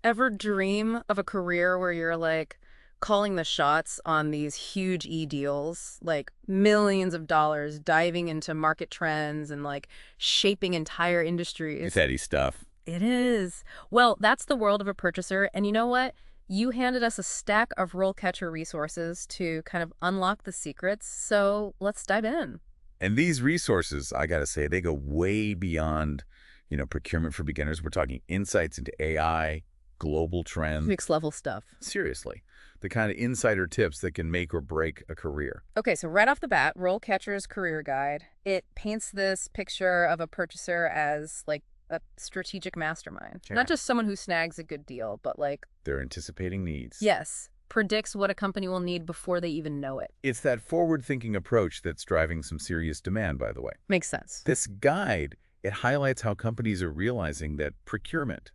Ever dream of a career where you're like calling the shots on these huge e-deals, like millions of dollars, diving into market trends and like shaping entire It's industries? heady stuff. It is. Well, that's the world of a purchaser. And you know what? You handed us a stack of RoleCatcher resources to kind of unlock the secrets. So let's dive in. And these resources, I gotta say, they go way beyond, procurement for beginners. We're talking insights into AI, global trends. Mixed level stuff. Seriously, the kind of insider tips that can make or break a career. Okay, so right off the bat, RoleCatcher's career guide, it paints this picture of a purchaser as like a strategic mastermind. Yeah. Not just someone who snags a good deal, but like, They're anticipating needs. yes, predicts what a company will need before they even know it. It's that forward-thinking approach that's driving some serious demand, by the way. Makes sense. This guide, it highlights how companies are realizing that procurement,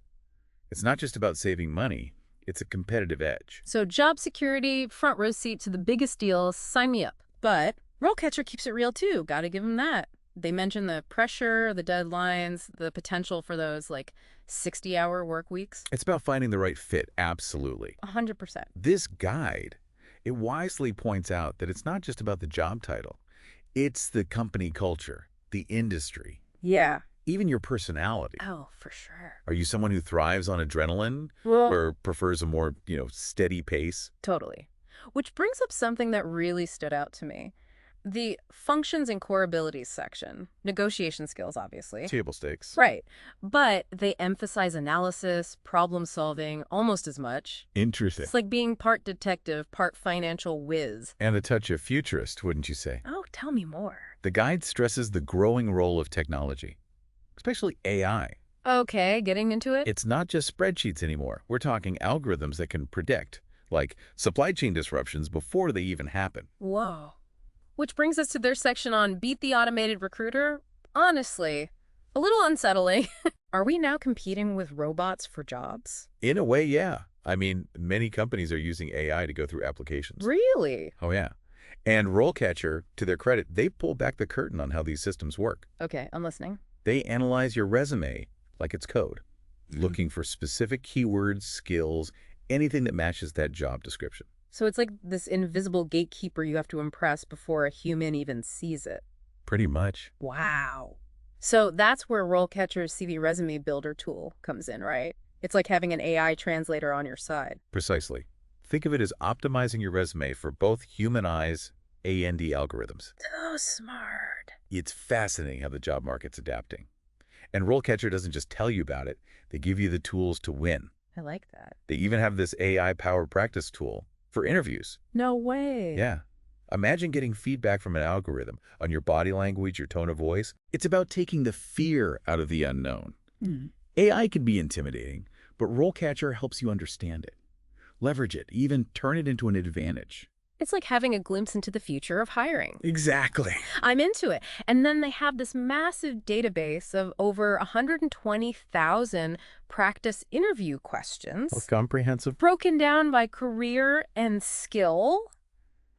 it's not just about saving money, it's a competitive edge. So job security, front row seat to the biggest deals, sign me up. But RoleCatcher keeps it real too. Gotta give them that. They mention the pressure, the deadlines, the potential for those like 60-hour work weeks. It's about finding the right fit, absolutely. 100%. This guide, it wisely points out that it's not just about the job title. It's the company culture, the industry, Yeah. even your personality. Oh, for sure. Are you someone who thrives on adrenaline Well, or prefers a more, steady pace? totally. Which brings up something that really stood out to me. The functions and core abilities section. Negotiation skills, obviously. Table stakes. Right. But they emphasize analysis, problem solving almost as much. Interesting. It's like being part detective, part financial whiz. And a touch of futurist, wouldn't you say? Oh, tell me more. The guide stresses the growing role of technology, especially AI. Okay, getting into it? It's not just spreadsheets anymore. We're talking algorithms that can predict, like supply chain disruptions before they even happen. Whoa. Which brings us to their section on Beat the Automated Recruiter. Honestly, a little unsettling. Are we now competing with robots for jobs? In a way, yeah. I mean, many companies are using AI to go through applications. Really? Oh, yeah. And RoleCatcher, to their credit, they pull back the curtain on how these systems work. Okay, I'm listening. They analyze your resume like it's code, looking for specific keywords, skills, anything that matches that job description. So it's like this invisible gatekeeper you have to impress before a human even sees it. Pretty much. Wow. So that's where RoleCatcher's CV resume builder tool comes in, right? It's like having an AI translator on your side. Precisely. Think of it as optimizing your resume for both human eyes and algorithms. So smart. It's fascinating how the job market's adapting. And RoleCatcher doesn't just tell you about it, they give you the tools to win. I like that. They even have this AI-powered practice tool for interviews. No way. Yeah. Imagine getting feedback from an algorithm on your body language, your tone of voice. It's about taking the fear out of the unknown. AI can be intimidating, but RoleCatcher helps you understand it. Leverage it, even turn it into an advantage. It's like having a glimpse into the future of hiring. Exactly. I'm into it. And then they have this massive database of over 120,000 practice interview questions, Comprehensive. broken down by career and skill,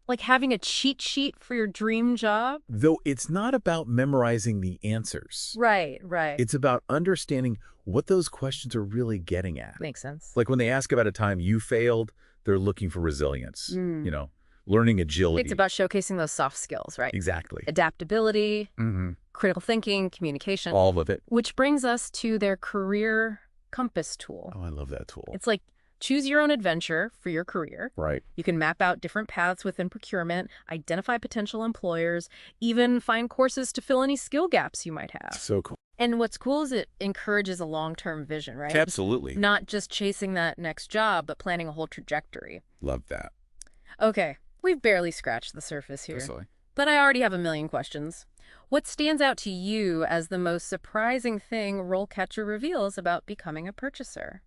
like having a cheat sheet for your dream job. Though it's not about memorizing the answers. Right, right. It's about understanding what those questions are really getting at. Makes sense. Like when they ask about a time you failed, they're looking for resilience, learning agility. It's about showcasing those soft skills, right? Exactly. Adaptability, Mm-hmm. critical thinking, communication. All of it. Which brings us to their career compass tool. Oh, I love that tool. It's like choose your own adventure for your career. Right. You can map out different paths within procurement, identify potential employers, even find courses to fill any skill gaps you might have. So cool. And what's cool is it encourages a long-term vision, right? Absolutely. Not just chasing that next job, but planning a whole trajectory. Love that. Okay, we've barely scratched the surface here. Precisely. But I already have a million questions. What stands out to you as the most surprising thing RoleCatcher reveals about becoming a purchaser?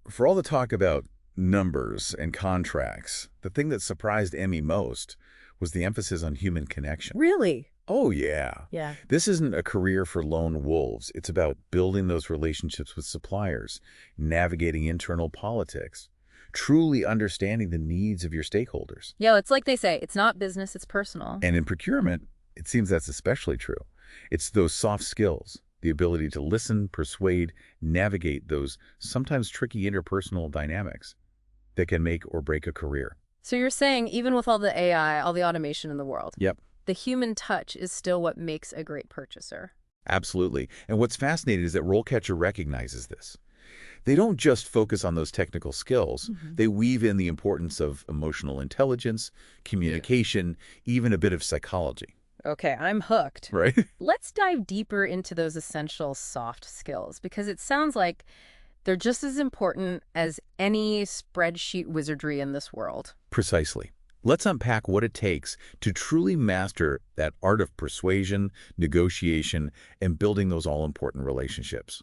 For all the talk about numbers and contracts, the thing that surprised Emmy most was the emphasis on human connection. Really? Oh, yeah. Yeah. This isn't a career for lone wolves. It's about building those relationships with suppliers, navigating internal politics, truly understanding the needs of your stakeholders. Yeah, it's like they say, it's not business, it's personal. And in procurement, it seems that's especially true. It's those soft skills, the ability to listen, persuade, navigate those sometimes tricky interpersonal dynamics that can make or break a career. So you're saying even with all the AI, all the automation in the world, Yep. the human touch is still what makes a great purchaser. Absolutely. And what's fascinating is that RoleCatcher recognizes this. They don't just focus on those technical skills. They weave in the importance of emotional intelligence, communication, even a bit of psychology. Okay, I'm hooked. Right? Let's dive deeper into those essential soft skills because it sounds like they're just as important as any spreadsheet wizardry in this world. Precisely. Let's unpack what it takes to truly master that art of persuasion, negotiation, and building those all-important relationships.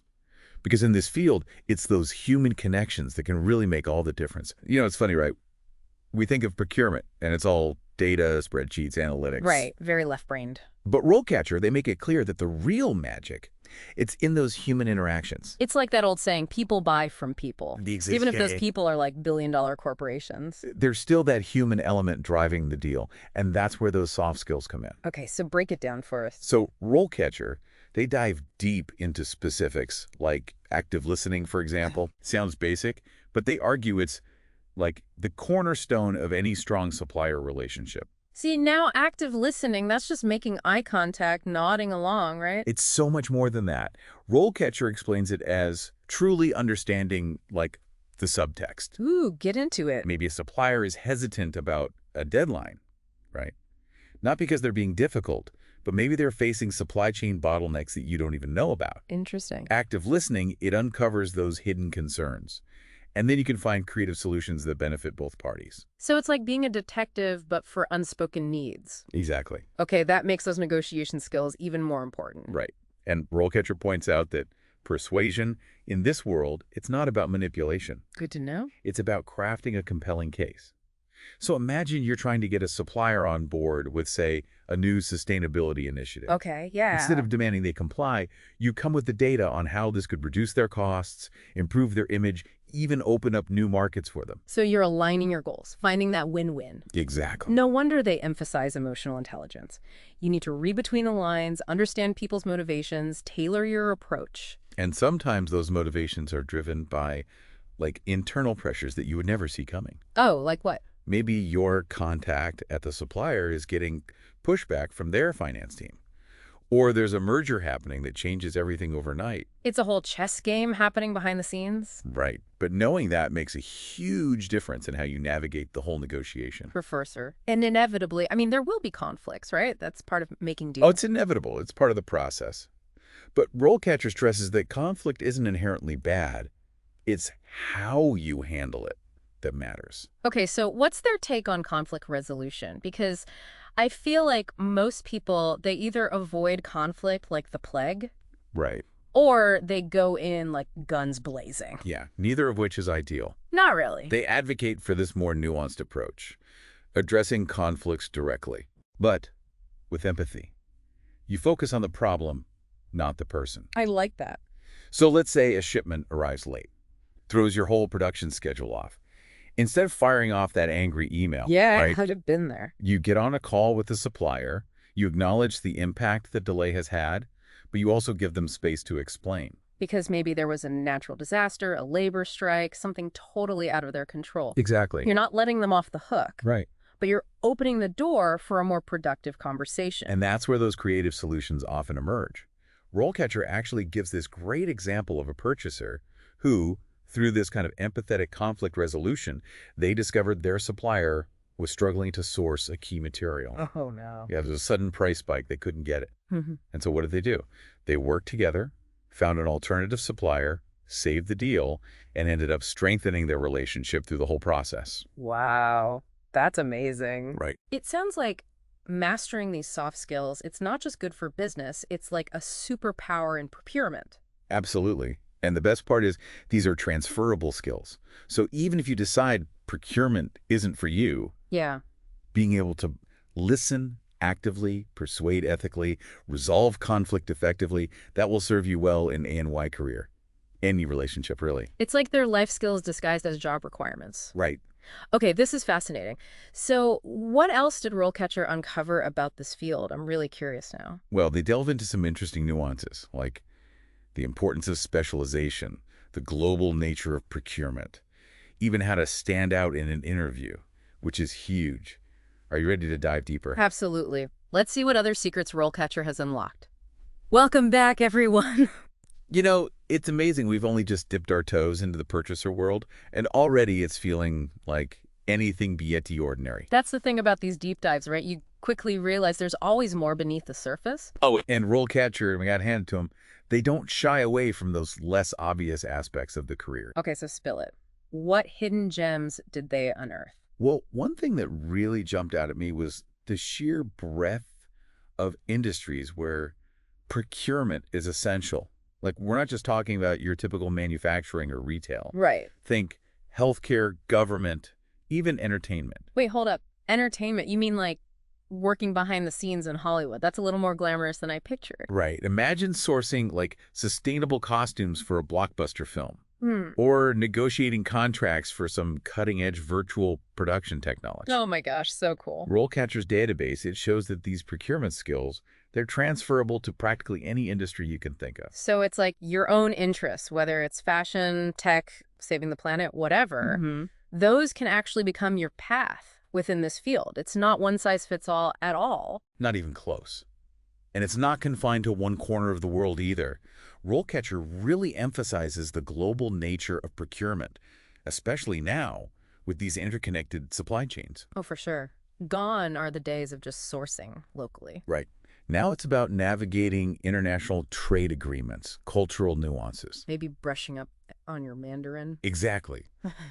Because in this field, it's those human connections that can really make all the difference. You know, it's funny, right? We think of procurement, and it's all data, spreadsheets, analytics. Right, very left-brained. But RoleCatcher, they make it clear that the real magic, it's in those human interactions. It's like that old saying, people buy from people. Even if those Yeah. people are like billion-dollar corporations. There's still that human element driving the deal, and that's where those soft skills come in. Okay, so break it down for us. So RoleCatcher, they dive deep into specifics, like active listening, for example. Sounds basic, but they argue it's like the cornerstone of any strong supplier relationship. See, now active listening, that's just making eye contact, nodding along, right? It's so much more than that. RoleCatcher explains it as truly understanding, like, the subtext. Ooh, get into it. Maybe a supplier is hesitant about a deadline, right? Not because they're being difficult, but maybe they're facing supply chain bottlenecks that you don't even know about. Interesting. Active listening, it uncovers those hidden concerns. And then you can find creative solutions that benefit both parties. So it's like being a detective, but for unspoken needs. Exactly. Okay, that makes those negotiation skills even more important. Right. And RoleCatcher points out that persuasion, in this world, it's not about manipulation. Good to know. It's about crafting a compelling case. So imagine you're trying to get a supplier on board with, say, a new sustainability initiative. Okay, yeah. Instead of demanding they comply, you come with the data on how this could reduce their costs, improve their image, even open up new markets for them. So you're aligning your goals, finding that win-win. Exactly. No wonder they emphasize emotional intelligence. You need to read between the lines, understand people's motivations, tailor your approach. And sometimes those motivations are driven by, like, internal pressures that you would never see coming. Oh, like what? Maybe your contact at the supplier is getting pushback from their finance team. Or there's a merger happening that changes everything overnight. It's a whole chess game happening behind the scenes. Right. But knowing that makes a huge difference in how you navigate the whole negotiation. Prefer. And inevitably, I mean, there will be conflicts, right? That's part of making Oh, deals. it's inevitable. It's part of the process. But RoleCatcher stresses that conflict isn't inherently bad. It's how you handle it that matters. Okay, so what's their take on conflict resolution? Because I feel like most people, they either avoid conflict like the plague, Right. or they go in like guns blazing. Yeah. Neither of which is ideal. Not really. They advocate for this more nuanced approach, addressing conflicts directly, but with empathy. You focus on the problem, not the person. I like that. So let's say a shipment arrives late, throws your whole production schedule off. Instead of firing off that angry email, Yeah, right, I'd have been there. you get on a call with the supplier, you acknowledge the impact the delay has had, but you also give them space to explain. Because maybe there was a natural disaster, a labor strike, something totally out of their control. Exactly. You're not letting them off the hook, Right. but you're opening the door for a more productive conversation. And that's where those creative solutions often emerge. RoleCatcher actually gives this great example of a purchaser who, through this kind of empathetic conflict resolution, they discovered their supplier was struggling to source a key material. Oh, no. Yeah, there's a sudden price spike. They couldn't get it. Mm-hmm. And so what did they do? They worked together, found an alternative supplier, saved the deal, and ended up strengthening their relationship through the whole process. Wow, that's amazing. Right. It sounds like mastering these soft skills, it's not just good for business, it's like a superpower in procurement. Absolutely. And the best part is these are transferable skills. So even if you decide procurement isn't for you, Yeah. being able to listen actively, persuade ethically, resolve conflict effectively, that will serve you well in A&Y career. Any relationship, really. It's like their life skills disguised as job requirements. Right. Okay, this is fascinating. So what else did RoleCatcher uncover about this field? I'm really curious now. Well, they delve into some interesting nuances, like the importance of specialization, the global nature of procurement, even how to stand out in an interview, which is huge. Are you ready to dive deeper? Absolutely. Let's see what other secrets RoleCatcher has unlocked. Welcome back, everyone. You know, it's amazing. We've only just dipped our toes into the purchaser world, and already it's feeling like anything but yet the ordinary. That's the thing about these deep dives, right? You quickly realize there's always more beneath the surface. Oh, and RoleCatcher, we got to hand it to them, they don't shy away from those less obvious aspects of the career. Okay, so spill it. What hidden gems did they unearth? Well, one thing that really jumped out at me was the sheer breadth of industries where procurement is essential. Like, we're not just talking about your typical manufacturing or retail. Right. Think healthcare, government, even entertainment. Wait, hold up. Entertainment, you mean like working behind the scenes in Hollywood? That's a little more glamorous than I pictured. Right. Imagine sourcing, like, sustainable costumes for a blockbuster film. Hmm. Or negotiating contracts for some cutting-edge virtual production technology. Oh my gosh, so cool. RoleCatcher's database, it shows that these procurement skills, they're transferable to practically any industry you can think of. So it's like your own interests, whether it's fashion, tech, saving the planet, whatever, those can actually become your path within this field. It's not one size fits all at all. Not even close. And it's not confined to one corner of the world either. RoleCatcher really emphasizes the global nature of procurement, especially now with these interconnected supply chains. Oh, for sure. Gone are the days of just sourcing locally. Right. Now it's about navigating international trade agreements, cultural nuances. Maybe brushing up on your Mandarin. Exactly.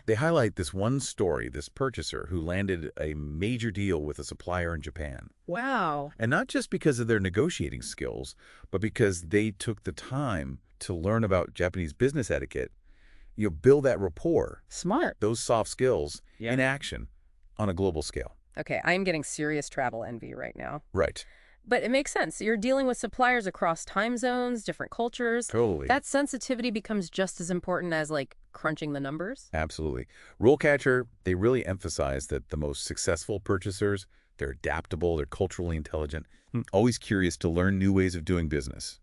They highlight this one story, this purchaser who landed a major deal with a supplier in Japan. Wow. And not just because of their negotiating skills, but because they took the time to learn about Japanese business etiquette, build that rapport, Smart. those soft skills in action on a global scale. Okay, I'm getting serious travel envy right now. Right. But it makes sense. You're dealing with suppliers across time zones, different cultures. Totally. That sensitivity becomes just as important as, like, crunching the numbers. Absolutely. RoleCatcher, they really emphasize that the most successful purchasers, they're adaptable, they're culturally intelligent, always curious to learn new ways of doing business.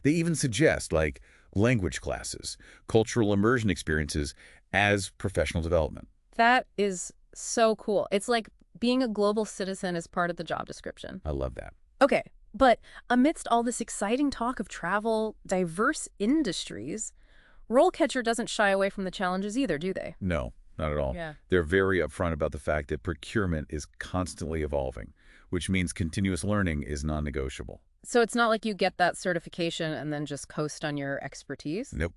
They even suggest, like, language classes, cultural immersion experiences as professional development. That is so cool. It's like being a global citizen is part of the job description. I love that. Okay, but amidst all this exciting talk of travel, diverse industries, RoleCatcher doesn't shy away from the challenges either, do they? No, not at all. Yeah. They're very upfront about the fact that procurement is constantly evolving, which means continuous learning is non-negotiable. So it's not like you get that certification and then just coast on your expertise? Nope.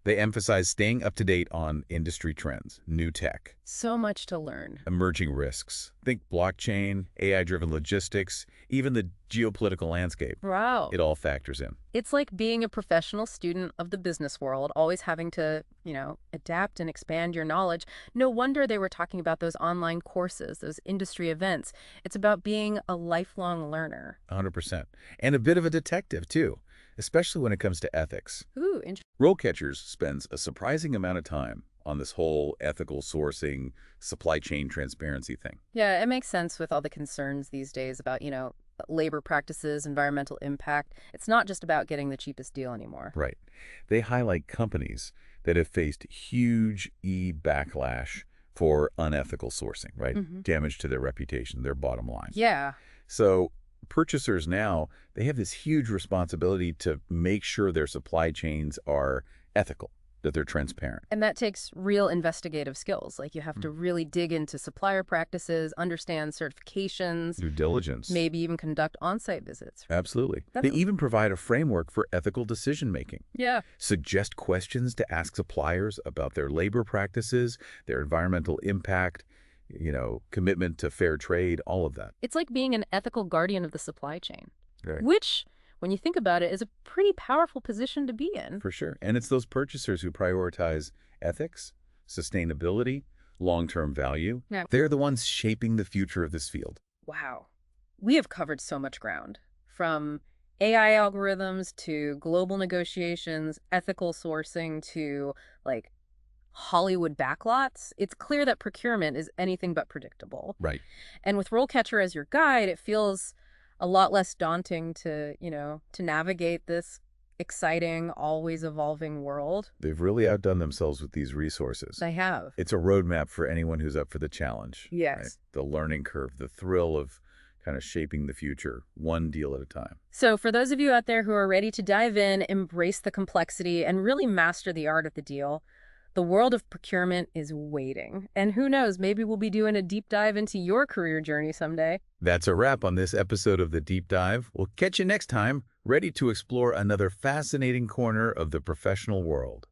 They emphasize staying up to date on industry trends, new tech, So much to learn. emerging risks. Think blockchain, AI-driven logistics, even the geopolitical landscape. Wow. It all factors in. It's like being a professional student of the business world, always having to, adapt and expand your knowledge. No wonder they were talking about those online courses, those industry events. It's about being a lifelong learner. 100%. And a bit of a detective, too, especially when it comes to ethics. Ooh, interesting. RoleCatchers spends a surprising amount of time on this whole ethical sourcing, supply chain transparency thing. Yeah, it makes sense with all the concerns these days about, labor practices, environmental impact. It's not just about getting the cheapest deal anymore. Right. They highlight companies that have faced huge backlash for unethical sourcing, right? Damage to their reputation, their bottom line. Yeah. So purchasers now, they have this huge responsibility to make sure their supply chains are ethical, that they're transparent. And that takes real investigative skills. Like you have to really dig into supplier practices, understand certifications, Due diligence. maybe even conduct on-site visits. Absolutely. That's- They even provide a framework for ethical decision-making. Yeah. Suggest questions to ask suppliers about their labor practices, their environmental impact, commitment to fair trade, all of that. It's like being an ethical guardian of the supply chain, Right. which, when you think about it, is a pretty powerful position to be in. For sure. And it's those purchasers who prioritize ethics, sustainability, long-term value. Yeah. They're the ones shaping the future of this field. Wow. We have covered so much ground, from AI algorithms to global negotiations, ethical sourcing to, like, Hollywood backlots. It's clear that procurement is anything but predictable. Right. And with RoleCatcher as your guide, it feels a lot less daunting to navigate this exciting, always evolving world. They've really outdone themselves with these resources. They have. It's a roadmap for anyone who's up for the challenge. Yes. Right? The learning curve, the thrill of kind of shaping the future, one deal at a time. So for those of you out there who are ready to dive in, embrace the complexity, and really master the art of the deal, the world of procurement is waiting. And who knows, maybe we'll be doing a deep dive into your career journey someday. That's a wrap on this episode of The Deep Dive. We'll catch you next time, ready to explore another fascinating corner of the professional world.